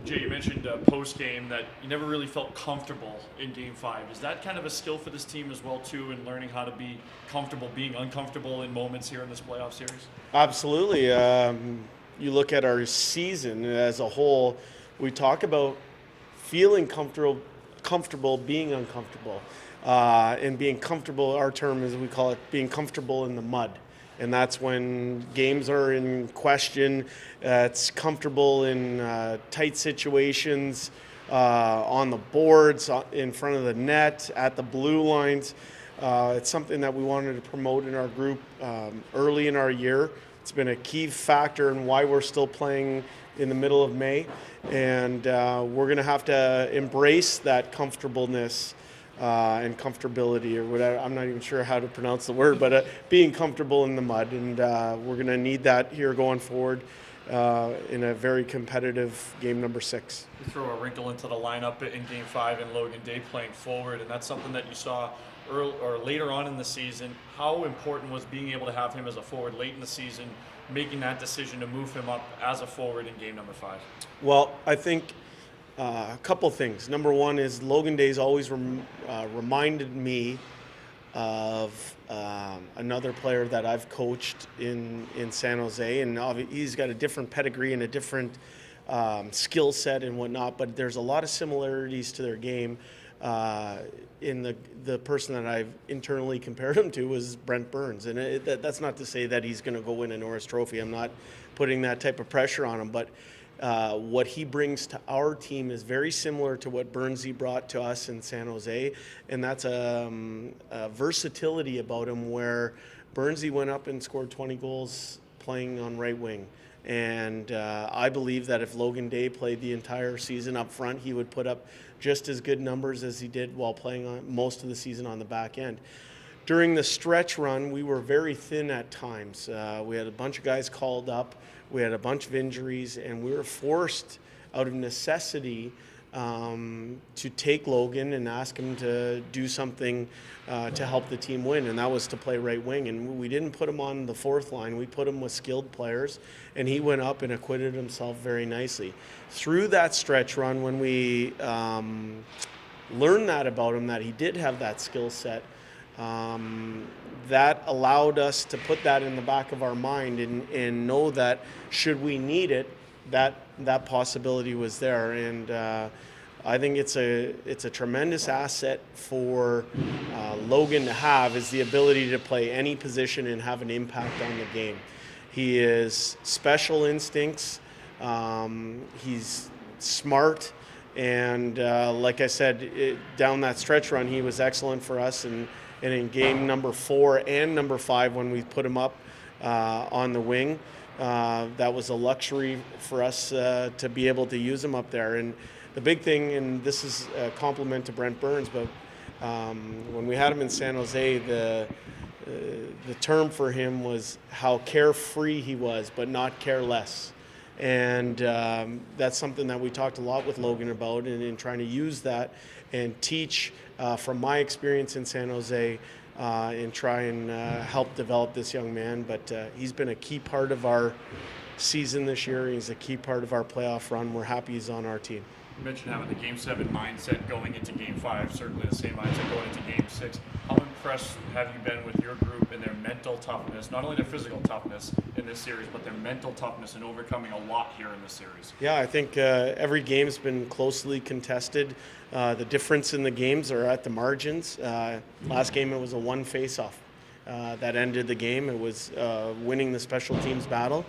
Jay, you mentioned post-game that you never really felt comfortable in Game 5. Is that kind of a skill for this team as well, too, in learning how to be comfortable being uncomfortable in moments here in this playoff series? Absolutely. You look at our season as a whole, we talk about feeling comfortable being uncomfortable. And being comfortable, our term is we call it being comfortable in the mud. And that's when games are in question. It's comfortable in tight situations, on the boards, in front of the net, at the blue lines. It's something that we wanted to promote in our group early in our year. It's been a key factor in why we're still playing in the middle of May. And we're going to have to embrace that comfortableness and comfortability, or whatever. I'm not even sure how to pronounce the word, but being comfortable in the mud. And we're going to need that here going forward in a very competitive game number 6. You throw a wrinkle into the lineup in Game 5 and Logan Day playing forward, and that's something that you saw early, or later on in the season. How important was being able to have him as a forward late in the season, making that decision to move him up as a forward in game number 5? Well, I think a couple things. Number one is Logan Day's always reminded me of another player that I've coached in San Jose, and he's got a different pedigree and a different skill set and whatnot, but there's a lot of similarities to their game. In the person that I've internally compared him to was Brent Burns, and that's not to say that he's going to go win a Norris Trophy. I'm not putting that type of pressure on him, but what he brings to our team is very similar to what Burnsy brought to us in San Jose, and that's a versatility about him where Burnsy went up and scored 20 goals playing on right wing. And I believe that if Logan Day played the entire season up front, he would put up just as good numbers as he did while playing on most of the season on the back end. During the stretch run, we were very thin at times. We had a bunch of guys called up. We had a bunch of injuries, and we were forced out of necessity to take Logan and ask him to do something to help the team win, and that was to play right wing. And we didn't put him on the fourth line. We put him with skilled players, and he went up and acquitted himself very nicely. Through that stretch run, when we learned that about him, that he did have that skill set, that allowed us to put that in the back of our mind and know that should we need it, that possibility was there. And I think it's a tremendous asset for Logan to have, is the ability to play any position and have an impact on the game. He is special instincts. He's smart. And like I said, down that stretch run, he was excellent for us. And in game number 4 and number 5, when we put him up on the wing, that was a luxury for us to be able to use him up there. And the big thing, and this is a compliment to Brent Burns, but when we had him in San Jose, the term for him was how carefree he was, but not careless. And that's something that we talked a lot with Logan about, and in trying to use that and teach from my experience in San Jose and try and help develop this young man. But he's been a key part of our season this year. He's a key part of our playoff run. We're happy he's on our team. You mentioned having the Game 7 mindset going into Game 5, certainly the same mindset going into Game 6. How impressed have you been with your group and their mental toughness, not only their physical toughness in this series, but their mental toughness in overcoming a lot here in this series? Yeah, I think every game's been closely contested. The difference in the games are at the margins. Last game, it was a one face-off that ended the game. It was winning the special teams battle.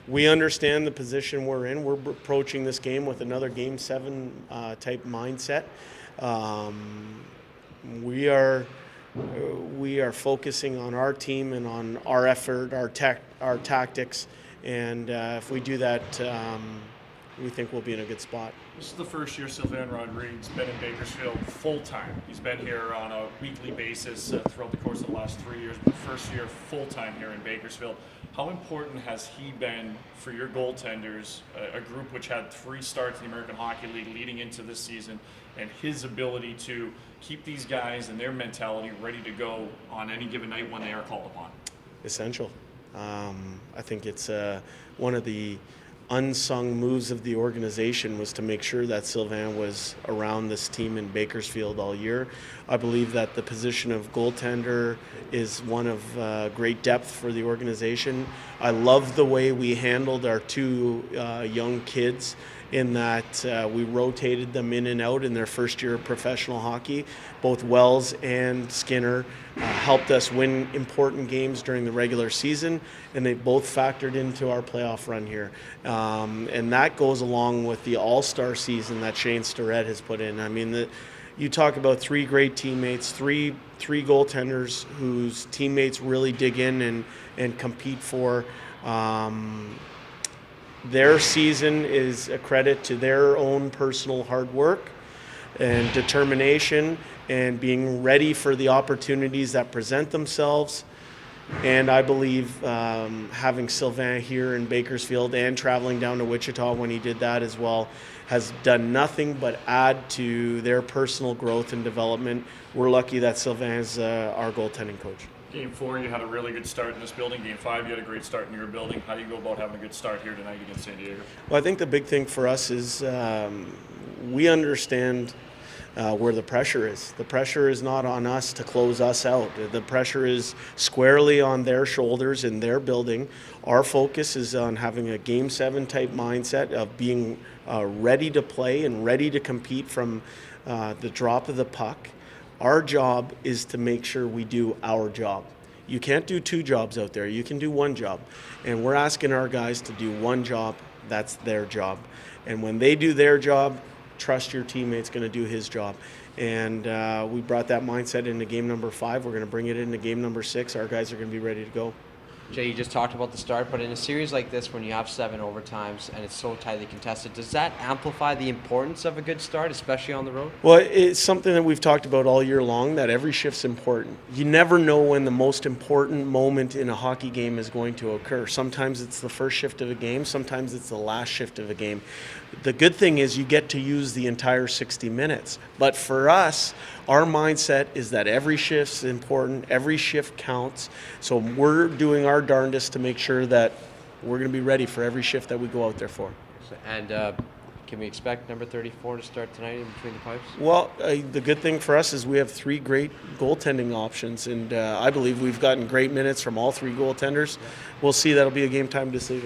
We understand the position we're in. We're approaching this game with another Game 7 type mindset. We are focusing on our team and on our effort, our tactics, and if we do that, we think we'll be in a good spot. This is the first year Sylvain Rodrigues been in Bakersfield full-time. He's been here on a weekly basis throughout the course of the last 3 years, but first year full-time here in Bakersfield. How important has he been for your goaltenders, a group which had 3 starts in the American Hockey League leading into this season, and his ability to keep these guys and their mentality ready to go on any given night when they are called upon? Essential. I think it's one of the unsung moves of the organization was to make sure that Sylvain was around this team in Bakersfield all year. I believe that the position of goaltender is one of great depth for the organization. I love the way we handled our two young kids in that we rotated them in and out in their first year of professional hockey. Both Wells and Skinner helped us win important games during the regular season, and they both factored into our playoff run here. And that goes along with the all-star season that Shane Starrett has put in. I mean, you talk about three great teammates, three goaltenders whose teammates really dig in and compete for. Their season is a credit to their own personal hard work and determination and being ready for the opportunities that present themselves. And I believe having Sylvain here in Bakersfield and traveling down to Wichita when he did that as well has done nothing but add to their personal growth and development. We're lucky that Sylvain is our goaltending coach. Game 4, you had a really good start in this building. Game 5, you had a great start in your building. How do you go about having a good start here tonight against San Diego? Well, I think the big thing for us is we understand where the pressure is. The pressure is not on us to close us out. The pressure is squarely on their shoulders in their building. Our focus is on having a Game 7 type mindset of being ready to play and ready to compete from the drop of the puck. Our job is to make sure we do our job. You can't do two jobs out there. You can do one job. And we're asking our guys to do one job. That's their job. And when they do their job, trust your teammate's going to do his job. And we brought that mindset into game number 5. We're going to bring it into game number 6. Our guys are going to be ready to go. Jay, you just talked about the start, but in a series like this, when you have 7 overtimes and it's so tightly contested, does that amplify the importance of a good start, especially on the road? Well, it's something that we've talked about all year long, that every shift's important. You never know when the most important moment in a hockey game is going to occur. Sometimes it's the first shift of a game, sometimes it's the last shift of a game. The good thing is you get to use the entire 60 minutes. But for us, our mindset is that every shift's important, every shift counts. So we're doing our darndest to make sure that we're going to be ready for every shift that we go out there for. And can we expect number 34 to start tonight in between the pipes? Well, the good thing for us is we have 3 great goaltending options, and I believe we've gotten great minutes from all 3 goaltenders. We'll see. That'll be a game time decision.